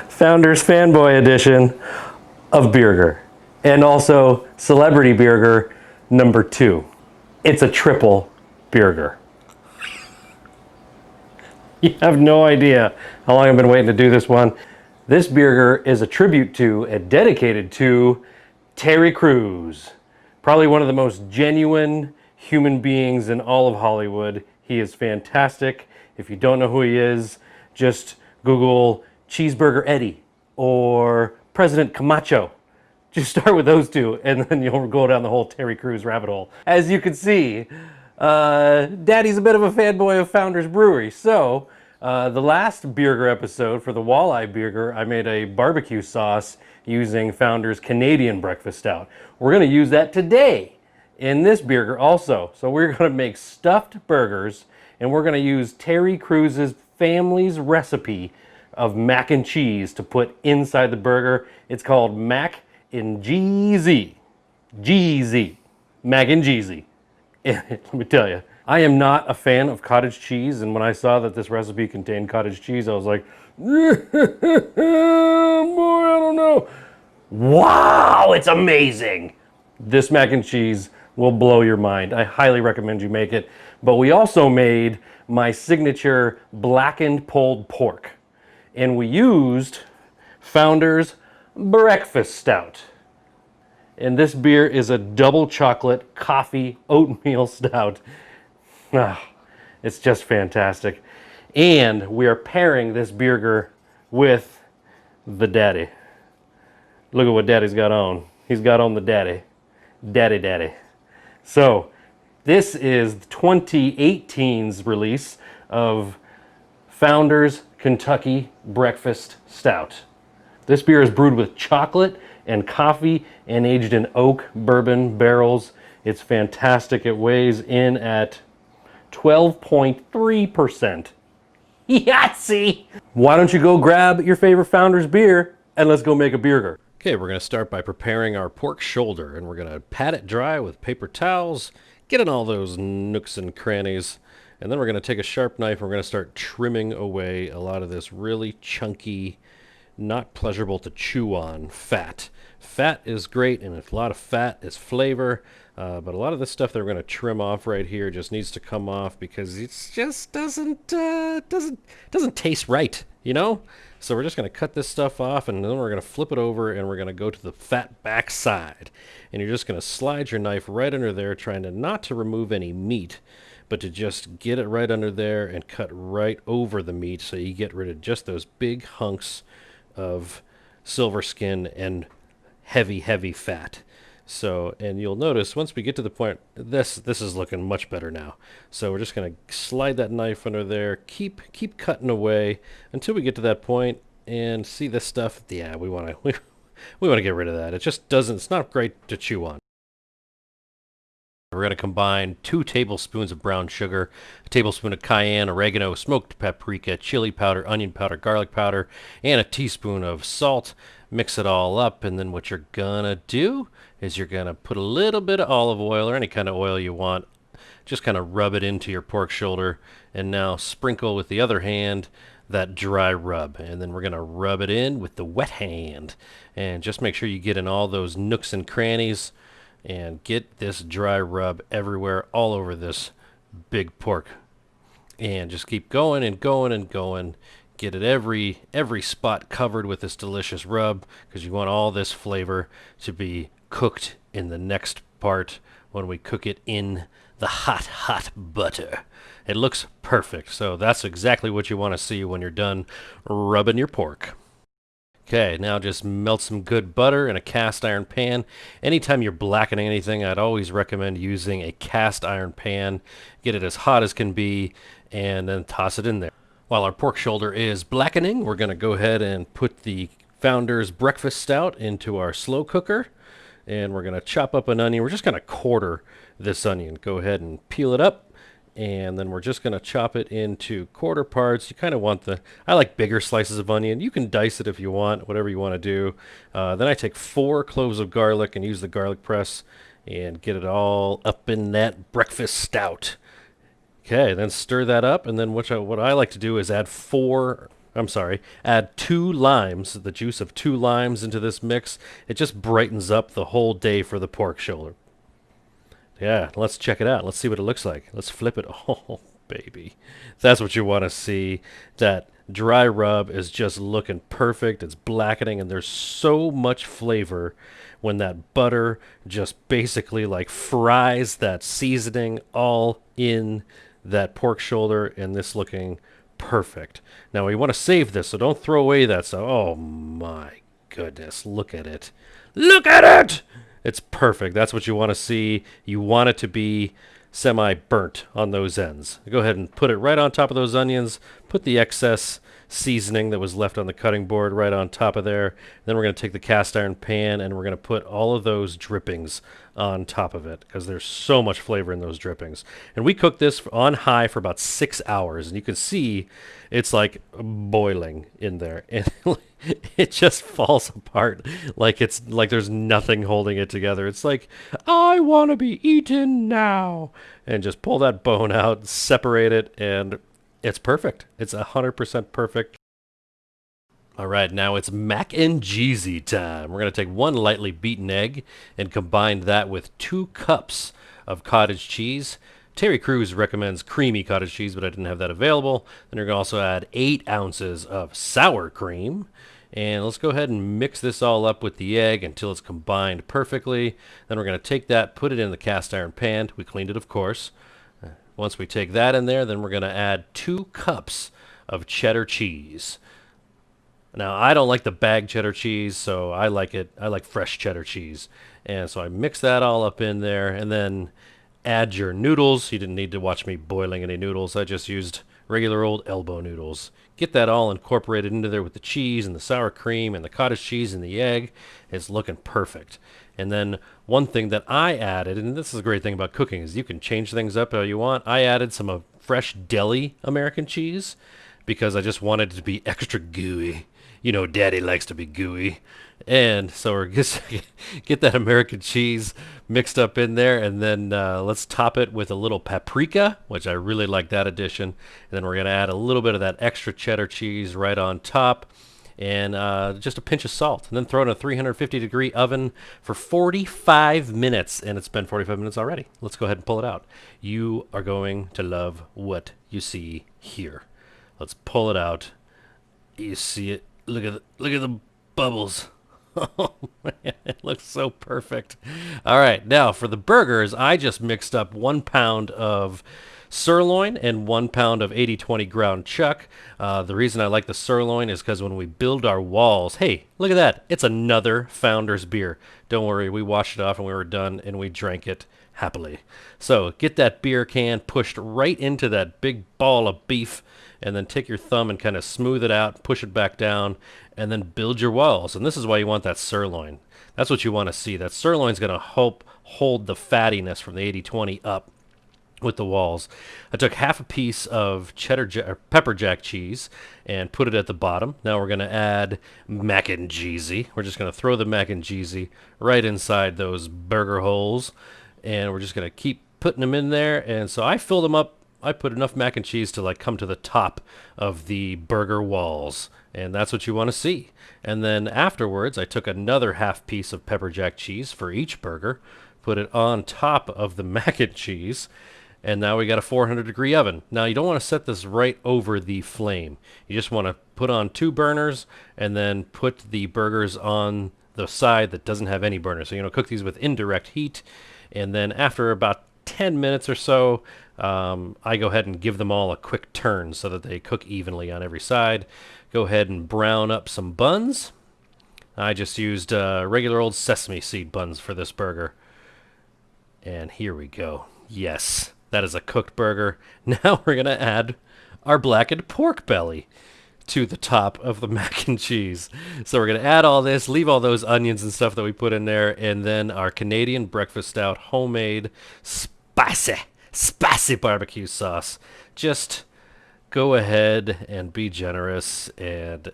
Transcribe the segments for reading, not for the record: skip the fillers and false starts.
Founders Fanboy edition of Beergr. And also Celebrity Beergr #2. It's a triple Beergr. You have no idea how long I've been waiting to do this one. This Beergr is a tribute to and dedicated to Terry Crews. Probably one of the most genuine human beings in all of Hollywood. He is fantastic. If you don't know who he is, just Google Cheeseburger Eddie or President Camacho. Just start with those two, and then you'll go down the whole Terry Crews rabbit hole. As you can see, Daddy's a bit of a fanboy of Founders Brewery. So, the last Beergr episode for the Walleye Beergr, I made a barbecue sauce using Founders Canadian Breakfast Stout. We're going to use that today in this Beergr also. So we're going to make stuffed burgers, and we're going to use Terry Crews' family's recipe of mac and cheese to put inside the burger. It's called Mac N Jeazy. Jeezy. Mac N Jeazy. Let me tell you, I am not a fan of cottage cheese, and when I saw that this recipe contained cottage cheese, I was like, boy, I don't know. Wow, it's amazing. This mac and cheese will blow your mind. I highly recommend you make it. But we also made my signature blackened pulled pork, and we used Founders Breakfast Stout. And this beer is a double chocolate coffee oatmeal stout. It's just fantastic. And we are pairing this Beergr with the daddy. Look at what daddy's got on. He's got on the daddy. Daddy. So this is 2018's release of Founders Kentucky Breakfast Stout. This beer is brewed with chocolate and coffee and aged in oak bourbon barrels. It's fantastic. It weighs in at 12.3%. Yahtzee! Why don't you go grab your favorite Founders beer and let's go make a Beergr. Okay, we're going to start by preparing our pork shoulder, and we're going to pat it dry with paper towels, get in all those nooks and crannies, and then we're going to take a sharp knife and we're going to start trimming away a lot of this really chunky, not pleasurable to chew on fat. Fat is great, and a lot of fat is flavor, but a lot of this stuff that we're going to trim off right here just needs to come off because it just doesn't taste right, you know? So we're just going to cut this stuff off, and then we're going to flip it over, and we're going to go to the fat back side. And you're just going to slide your knife right under there, trying to not to remove any meat, but to just get it right under there and cut right over the meat so you get rid of just those big hunks of silver skin and heavy fat. So, and you'll notice once we get to the point, this is looking much better now. So we're just going to slide that knife under there, keep cutting away until we get to that point and see this stuff. Yeah, we want to get rid of that. It just doesn't. It's not great to chew on. We're going to combine 2 tablespoons of brown sugar, a tablespoon of cayenne, oregano, smoked paprika, chili powder, onion powder, garlic powder, and a teaspoon of salt. Mix it all up, and then what you're going to do is you're going to put a little bit of olive oil or any kind of oil you want. Just kind of rub it into your pork shoulder, and now sprinkle with the other hand that dry rub. And then we're going to rub it in with the wet hand. And just make sure you get in all those nooks and crannies and get this dry rub everywhere, all over this big pork. And just keep going and going and going. Get it every spot covered with this delicious rub, because you want all this flavor to be cooked in the next part when we cook it in the hot butter. It looks perfect. So that's exactly what you want to see when you're done rubbing your pork. Okay, now just melt some good butter in a cast iron pan. Anytime you're blackening anything, I'd always recommend using a cast iron pan. Get it as hot as can be, and then toss it in there. While our pork shoulder is blackening, we're going to go ahead and put the Founders Breakfast Stout into our slow cooker. And we're going to chop up an onion. We're just going to quarter this onion. Go ahead and peel it up. And then we're just going to chop it into quarter parts. You kind of want I like bigger slices of onion. You can dice it if you want, whatever you want to do. Then I take 4 cloves of garlic and use the garlic press and get it all up in that breakfast stout. Okay, then stir that up, and then what I like to do is add 2 limes, the juice of 2 limes into this mix. It just brightens up the whole day for the pork shoulder. Yeah, let's check it out. Let's see what it looks like. Let's flip it. Oh, baby. That's what you want to see. That dry rub is just looking perfect. It's blackening, and there's so much flavor when that butter just basically like fries that seasoning all in that pork shoulder, and this looking perfect. Now we want to save this, so don't throw away that stuff. Oh my goodness, look at it. Look at it! It's perfect. That's what you want to see. You want it to be semi-burnt on those ends. Go ahead and put it right on top of those onions. Put the excess seasoning that was left on the cutting board right on top of there. Then we're going to take the cast iron pan and we're going to put all of those drippings on top of it because there's so much flavor in those drippings. And we cooked this on high for about 6 hours, and you can see it's like boiling in there. And it just falls apart like there's nothing holding it together. It's like, I want to be eaten now. And just pull that bone out, separate it, and it's perfect. It's 100% perfect. All right, now it's Mac N Jeazy time. We're going to take 1 lightly beaten egg and combine that with 2 cups of cottage cheese. Terry Crews recommends creamy cottage cheese, but I didn't have that available. Then you're going to also add 8 ounces of sour cream. And let's go ahead and mix this all up with the egg until it's combined perfectly. Then we're going to take that, put it in the cast iron pan. We cleaned it, of course. Once we take that in there, then we're going to add 2 cups of cheddar cheese. Now, I don't like the bag cheddar cheese, so I like fresh cheddar cheese. And so I mix that all up in there, and then add your noodles. You didn't need to watch me boiling any noodles. I just used regular old elbow noodles. Get that all incorporated into there with the cheese and the sour cream and the cottage cheese and the egg. It's looking perfect. And then one thing that I added, and this is a great thing about cooking, is you can change things up how you want. I added some fresh deli American cheese because I just wanted it to be extra gooey. You know, Daddy likes to be gooey. And so we're just get that American cheese mixed up in there, and then let's top it with a little paprika, which I really like that addition. And then we're going to add a little bit of that extra cheddar cheese right on top, and just a pinch of salt. And then throw it in a 350-degree oven for 45 minutes, and it's been 45 minutes already. Let's go ahead and pull it out. You are going to love what you see here. Let's pull it out. You see it. Look at the bubbles. Oh man, it looks so perfect. All right, now for the burgers, I just mixed up 1 pound of sirloin and 1 pound of 80/20 ground chuck. The reason I like the sirloin is because when we build our walls, hey, look at that. It's another Founder's beer. Don't worry, we washed it off and we were done and we drank it happily. So get that beer can pushed right into that big ball of beef, and then take your thumb and kind of smooth it out, push it back down, and then build your walls. And this is why you want that sirloin. That's what you want to see. That sirloin's going to help hold the fattiness from the 80/20 up with the walls. I took half a piece of pepper jack cheese and put it at the bottom. Now we're going to add Mac N Jeazy. We're just going to throw the Mac N Jeazy right inside those burger holes, and we're just going to keep putting them in there. And so I filled them up. I put enough mac and cheese to like come to the top of the burger walls, and that's what you want to see. And then afterwards, I took another half piece of pepper jack cheese for each burger, put it on top of the mac and cheese, and now we got a 400-degree oven. Now you don't want to set this right over the flame. You just want to put on 2 burners and then put the burgers on the side that doesn't have any burners. So cook these with indirect heat, and then after about 10 minutes or so, I go ahead and give them all a quick turn so that they cook evenly on every side. Go ahead and brown up some buns. I just used regular old sesame seed buns for this burger. And here we go. Yes, that is a cooked burger. Now we're going to add our blackened pork belly to the top of the mac and cheese. So we're going to add all this, leave all those onions and stuff that we put in there, and then our Canadian breakfast stout homemade spicy barbecue sauce. Just go ahead and be generous and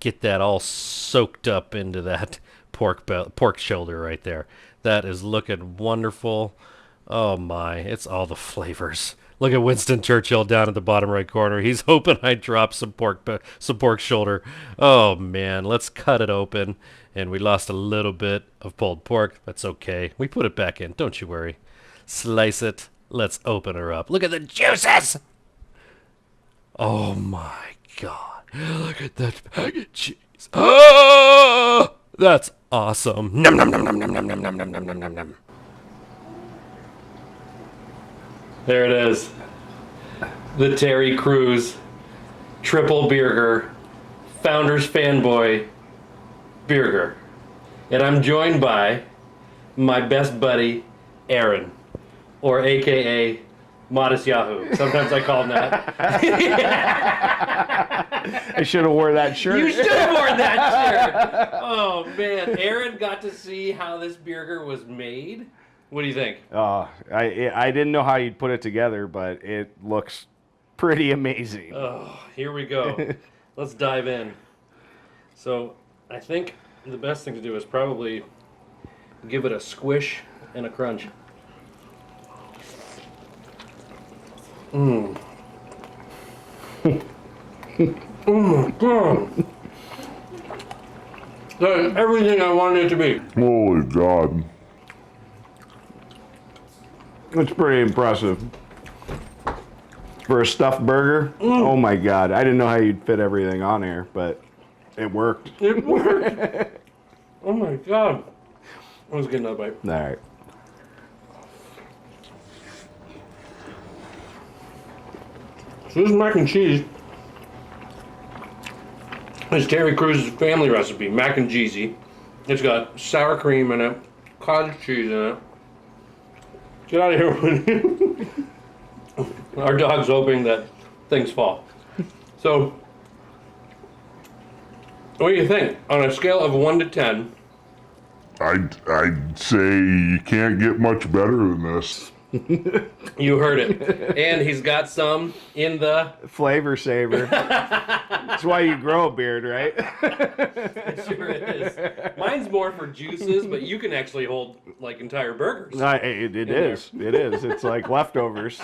get that all soaked up into that pork shoulder right there. That is looking wonderful. Oh my, it's all the flavors. Look at Winston Churchill down at the bottom right corner. He's hoping I drop some pork shoulder. Oh man, let's cut it open. And we lost a little bit of pulled pork. That's okay. We put it back in. Don't you worry. Slice it. Let's open her up. Look at the juices. Oh my God. Look at that mac and cheese. Oh, that's awesome. Nom nom nom nom nom nom nom nom nom nom nom nom. There it is. The Terry Crews Triple Beergr Founders Fanboy Beergr. And I'm joined by my best buddy, Aaron, or AKA Modest Yahoo. Sometimes I call him that. I should have wore that shirt. You should have worn that shirt. Oh man, Aaron got to see how this Beergr was made. What do you think? I didn't know how you'd put it together, but it looks pretty amazing. Oh, here we go. Let's dive in. So, I think the best thing to do is probably give it a squish and a crunch. Mmm. Oh my God. That's everything I wanted it to be. Holy God. It's pretty impressive. For a stuffed burger, oh my God. I didn't know how you'd fit everything on there, but it worked. It worked. Oh my God. Let's get another bite. All right. So this is mac and cheese. It's Terry Crews' family recipe, Mac N Jeazy. It's got sour cream in it, cottage cheese in it. Get out of here with you. Our dog's hoping that things fall. So, what do you think? On a scale of 1 to 10. I'd say you can't get much better than this. You heard it. And he's got some in the... Flavor saver. That's why you grow a beard, right? It sure is. Mine's more for juices, but you can actually hold like entire burgers. It is. It is. It's like leftovers.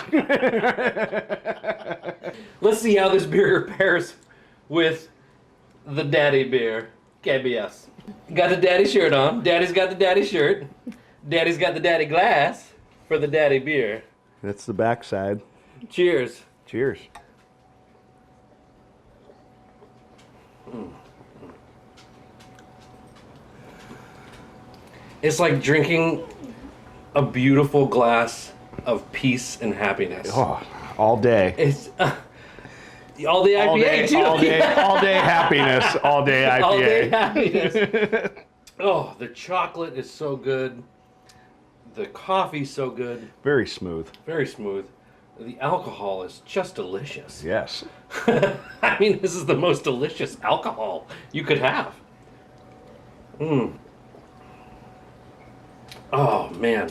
Let's see how this beer pairs with the daddy beer. KBS. Got the daddy shirt on. Daddy's got the daddy shirt. Daddy's got the daddy glass for the daddy beer. That's the backside. Cheers. Cheers. It's like drinking a beautiful glass of peace and happiness. Oh, all day. It's all the IPA too. All day happiness. All day IPA. All day happiness. Oh, the chocolate is so good. The coffee's so good. Very smooth. Very smooth. The alcohol is just delicious. Yes. I mean, this is the most delicious alcohol you could have. Oh, man.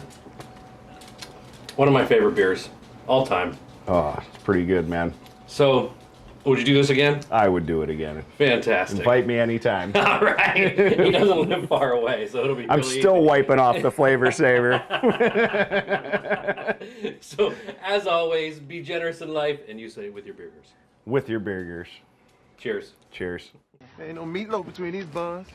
One of my favorite beers. All time. Oh, it's pretty good, man. So, would you do this again? I would do it again. Fantastic. Invite me anytime. All right. He doesn't live far away, so it'll be I'm really still easy. wiping off the flavor saver. So, as always, be generous in life, and you say it with your Beergrs. With your burgers. Cheers. Cheers. Ain't no meatloaf between these buns.